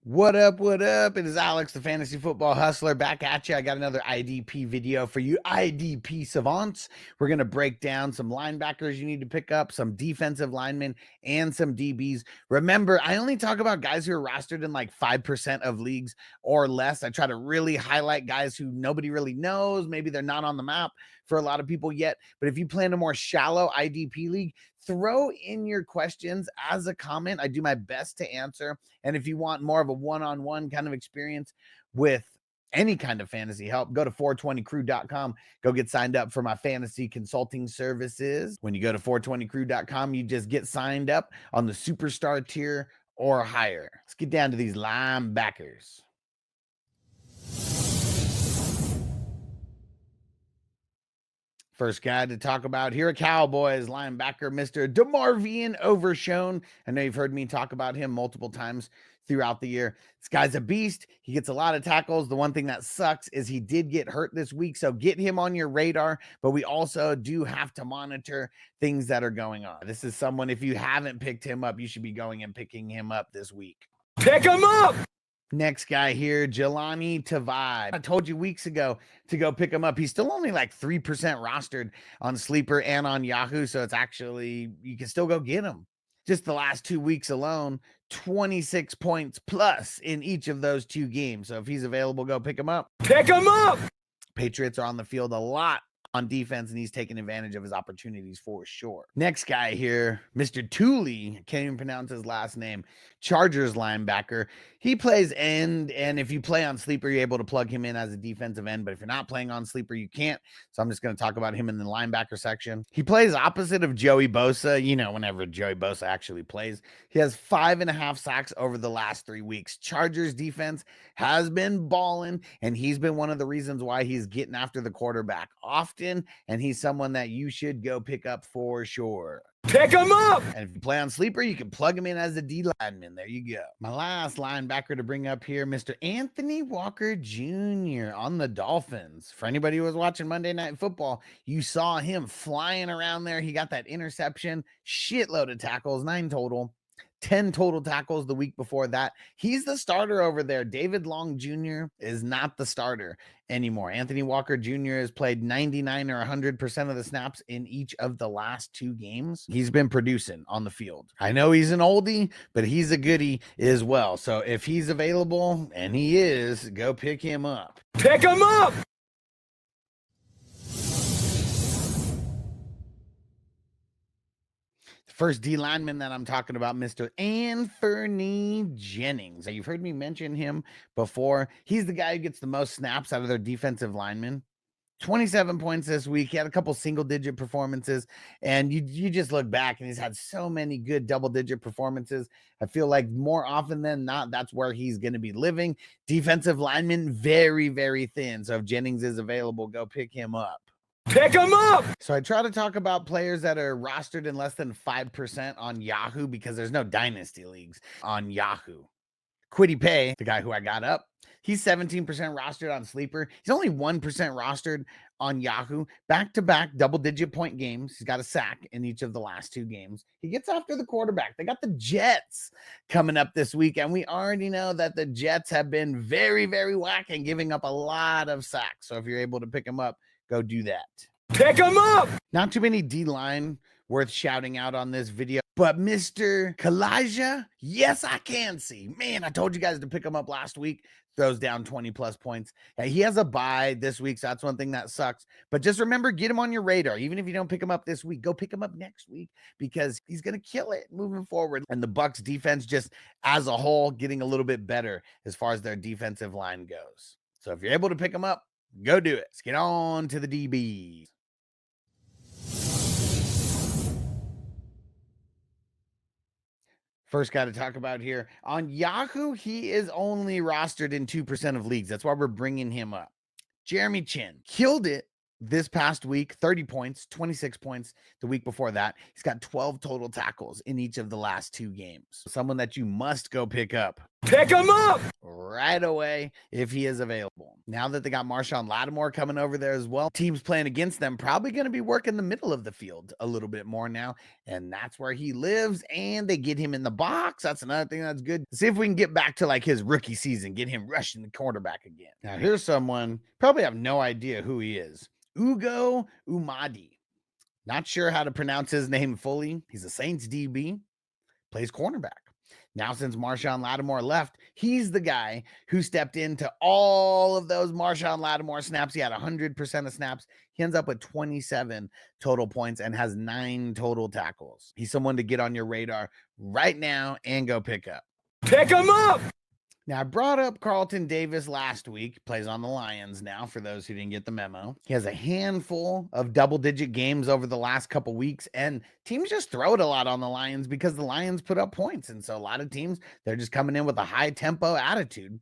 What up, what up? It is Alex, the Fantasy Football Hustler, back at you. I got another IDP video for you IDP savants. We're going to break down some linebackers you need to pick up, some defensive linemen, and some DBs. Remember, I only talk about guys who are rostered in like 5% of leagues or less. I try to really highlight guys who nobody really knows. Maybe they're not on the map for a lot of people yet. But if you play in a more shallow IDP league, throw in your questions as a comment. I do my best to answer. And if you want more of a one-on-one kind of experience with any kind of fantasy help, go to 420crew.com. Go get signed up for my fantasy consulting services. When you go to 420crew.com, you just get signed up on the superstar tier or higher. Let's get down to these linebackers. First guy to talk about here, a Cowboys linebacker, Mr. DeMarion Overshown. I know you've heard me talk about him multiple times throughout the year. This guy's a beast. He gets a lot of tackles. The one thing that sucks is he did get hurt this week, so get him on your radar. But we also do have to monitor things that are going on. This is someone, if you haven't picked him up, you should be going and picking him up this week. Pick him up! Next guy here, Jahlani Tavai. I told you weeks ago to go pick him up. He's still only like 3% rostered on Sleeper and on Yahoo, so it's actually, you can still go get him. Just the last 2 weeks alone, 26 points plus in each of those 2 games. So if he's available, go pick him up. Pick him up! Patriots are on the field a lot on defense, and he's taking advantage of his opportunities for sure. Next guy here, Mr. Tuli, can't even pronounce his last name, Chargers linebacker. He plays end, and if you play on Sleeper, you're able to plug him in as a defensive end, but if you're not playing on Sleeper, you can't. So I'm just going to talk about him in the linebacker section. He plays opposite of Joey Bosa. You know, whenever Joey Bosa actually plays, he has 5.5 sacks over the last 3 weeks. Chargers defense has been balling, and he's been one of the reasons why he's getting after the quarterback often, and he's someone that you should go pick up for sure. Pick him up! And if you play on Sleeper, you can plug him in as a D lineman. There you go. My last linebacker to bring up here, Mr. Anfernee Walker Jr. on the Dolphins. For anybody who was watching Monday Night Football, you saw him flying around there. He got that interception, shitload of tackles, 9 total. 10 total tackles the week before that. He's the starter over there. David Long Jr. is not the starter anymore. Anfernee Walker Jr. has played 99 or 100% of the snaps in each of the last 2 games. He's been producing on the field. I know he's an oldie, but he's a goodie as well. So if he's available, and he is, go pick him up. Pick him up! First D lineman that I'm talking about, Mr. Anfernee Jennings. Now, you've heard me mention him before. He's the guy who gets the most snaps out of their defensive linemen. 27 points this week. He had a couple single-digit performances, and you just look back, and he's had so many good double-digit performances. I feel like more often than not, that's where he's going to be living. Defensive lineman, very, very thin. So if Jennings is available, go pick him up. Pick him up! So I try to talk about players that are rostered in less than 5% on Yahoo because there's no dynasty leagues on Yahoo. Kwity Paye, the guy who I got up, he's 17% rostered on Sleeper. He's only 1% rostered on Yahoo. Back-to-back double-digit point games. He's got a sack in each of the last 2 games. He gets after the quarterback. They got the Jets coming up this week, and we already know that the Jets have been very, very whack and giving up a lot of sacks. So if you're able to pick him up, go do that. Pick him up! Not too many D-line worth shouting out on this video, but Mr. Calijah, yes, I can see. Man, I told you guys to pick him up last week. Throws down 20-plus points. He has a bye this week, so that's one thing that sucks. But just remember, get him on your radar. Even if you don't pick him up this week, go pick him up next week because he's going to kill it moving forward. And the Bucs defense just as a whole getting a little bit better as far as their defensive line goes. So if you're able to pick him up, go do it. Let's get on to the DBs. First guy to talk about here. On Yahoo, he is only rostered in 2% of leagues. That's why we're bringing him up. Jeremy Chinn killed it this past week, 30 points, 26 points the week before that. He's got 12 total tackles in each of the last 2 games. Someone that you must go pick up. Pick him up right away if he is available. Now that they got Marshon Lattimore coming over there as well, teams playing against them probably going to be working the middle of the field a little bit more now, and that's where he lives, and they get him in the box. That's another thing that's good. See if we can get back to like his rookie season, get him rushing the quarterback again. Now here's someone, probably have no idea who he is. Ugo Amadi. Not sure how to pronounce his name fully. He's a Saints DB, plays cornerback. Now, since Marshon Lattimore left, he's the guy who stepped into all of those Marshon Lattimore snaps. He had 100% of snaps. He ends up with 27 total points and has 9 total tackles. He's someone to get on your radar right now and go pick up. Pick him up. Now, I brought up Carlton Davis last week, plays on the Lions now, for those who didn't get the memo. He has a handful of double-digit games over the last couple weeks, and teams just throw it a lot on the Lions because the Lions put up points, and so a lot of teams, they're just coming in with a high-tempo attitude.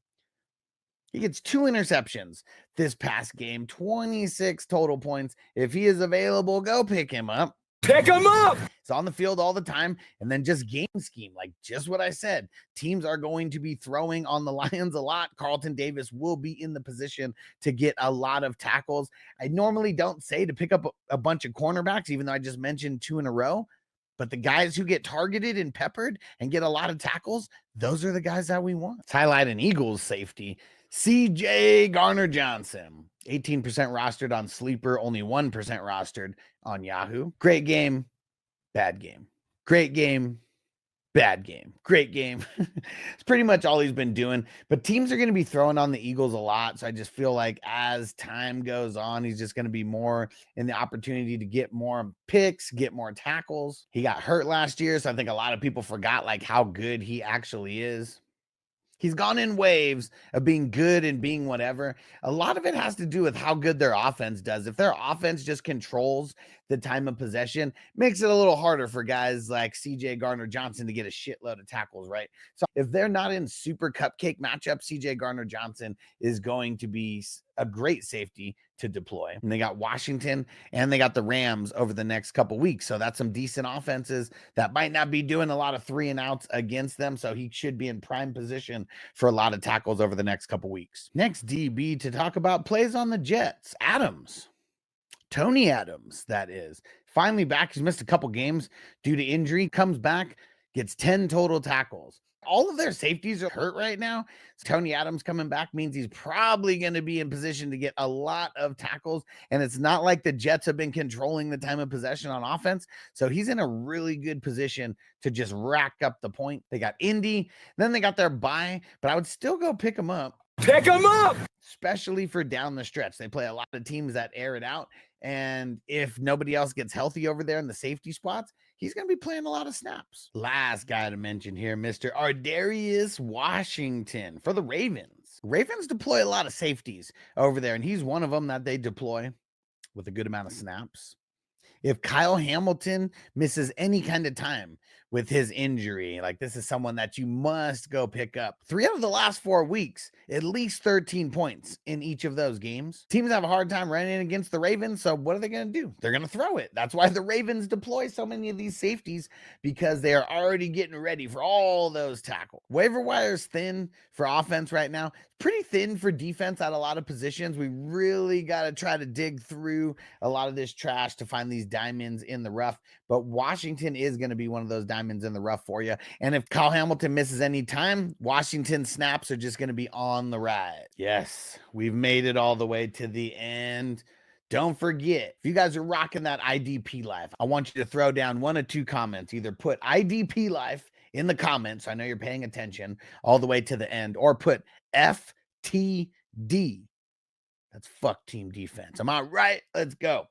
He gets 2 interceptions this past game, 26 total points. If he is available, go pick him up. Pick him up. It's on the field all the time. And then just game scheme, like just what I said. Teams are going to be throwing on the Lions a lot. Carlton Davis will be in the position to get a lot of tackles. I normally don't say to pick up a bunch of cornerbacks, even though I just mentioned 2 in a row. But the guys who get targeted and peppered and get a lot of tackles, those are the guys that we want. Let's highlight an Eagles safety, CJ Gardner-Johnson. 18% rostered on Sleeper, only 1% rostered on Yahoo. Great game, bad game. Great game, bad game. Great game. It's pretty much all he's been doing. But teams are going to be throwing on the Eagles a lot. So I just feel like as time goes on, he's just going to be more in the opportunity to get more picks, get more tackles. He got hurt last year, so I think a lot of people forgot like how good he actually is. He's gone in waves of being good and being whatever. A lot of it has to do with how good their offense does. If their offense just controls the time of possession, makes it a little harder for guys like CJ Gardner-Johnson to get a shitload of tackles, right? So if they're not in super cupcake matchups, CJ Gardner-Johnson is going to be a great safety to deploy. And they got Washington and they got the Rams over the next couple weeks. So that's some decent offenses that might not be doing a lot of 3 and outs against them. So he should be in prime position for a lot of tackles over the next couple weeks. Next DB to talk about plays on the Jets, Adams. Tony Adams, that is. Finally back. He's missed a couple games due to injury. Comes back, gets 10 total tackles. All of their safeties are hurt right now. Tony Adams coming back means he's probably going to be in position to get a lot of tackles. And it's not like the Jets have been controlling the time of possession on offense. So he's in a really good position to just rack up the point. They got Indy, then they got their bye, but I would still go pick him up. Pick him up. Especially for down the stretch. They play a lot of teams that air it out. And if nobody else gets healthy over there in the safety spots, he's going to be playing a lot of snaps. Last guy to mention here, Mr. Ardarius Washington for the Ravens. Ravens deploy a lot of safeties over there, and he's one of them that they deploy with a good amount of snaps. If Kyle Hamilton misses any kind of time with his injury, like this is someone that you must go pick up. 3 out of the last 4 weeks, at least 13 points in each of those games. Teams have a hard time running against the Ravens, so what are they going to do? They're going to throw it. That's why the Ravens deploy so many of these safeties, because they are already getting ready for all those tackles. Waiver wire is thin for offense right now. Pretty thin for defense at a lot of positions. We really got to try to dig through a lot of this trash to find these diamonds in the rough, but Washington is going to be one of those diamonds in the rough for you. And if Kyle Hamilton misses any time, Washington snaps are just going to be on the ride. Yes, we've made it all the way to the end. Don't forget, if you guys are rocking that IDP life, I want you to throw down 1 or 2 comments. Either put IDP life in the comments, I know you're paying attention all the way to the end, or put FTD. That's fuck team defense. Am I right? Let's go.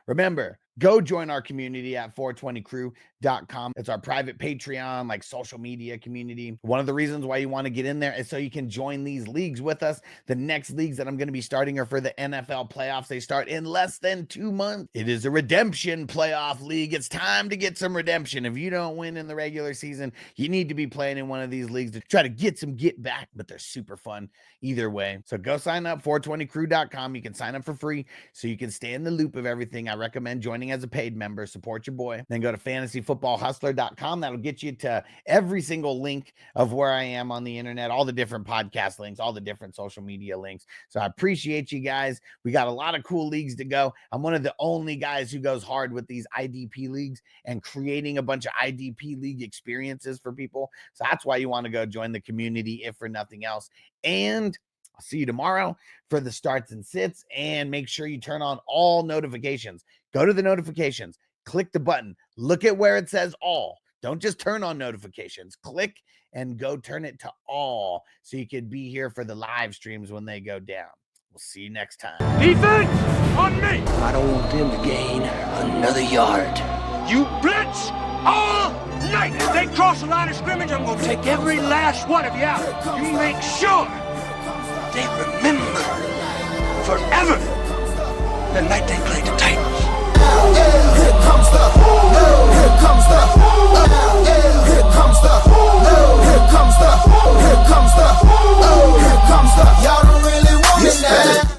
Remember, go join our community at 420crew.com. It's our private Patreon, like social media community. One of the reasons why you want to get in there is so you can join these leagues with us. The next leagues that I'm going to be starting are for the NFL playoffs. They start in less than 2 months. It is a redemption playoff league. It's time to get some redemption. If you don't win in the regular season, you need to be playing in one of these leagues to try to get some get back, but they're super fun either way. So go sign up, 420crew.com. You can sign up for free so you can stay in the loop of everything. I recommend joining joining as a paid member. Support your boy. Then go to fantasyfootballhustler.com. That'll get you to every single link of where I am on the internet, all the different podcast links, all the different social media links. So I appreciate you guys. We got a lot of cool leagues to go. I'm one of the only guys who goes hard with these IDP leagues and creating a bunch of IDP league experiences for people. So that's why you want to go join the community, if for nothing else. And I'll see you tomorrow for the starts and sits, and make sure you turn on all notifications. Go to the notifications, click the button, look at where it says all. Don't just turn on notifications. Click and go turn it to all so you can be here for the live streams when they go down. We'll see you next time. Defense on me. I don't want them to gain another yard. You blitz all night. If they cross the line of scrimmage, I'm going to take every last one of you out. You make sure They remember forever the night they played the Titans.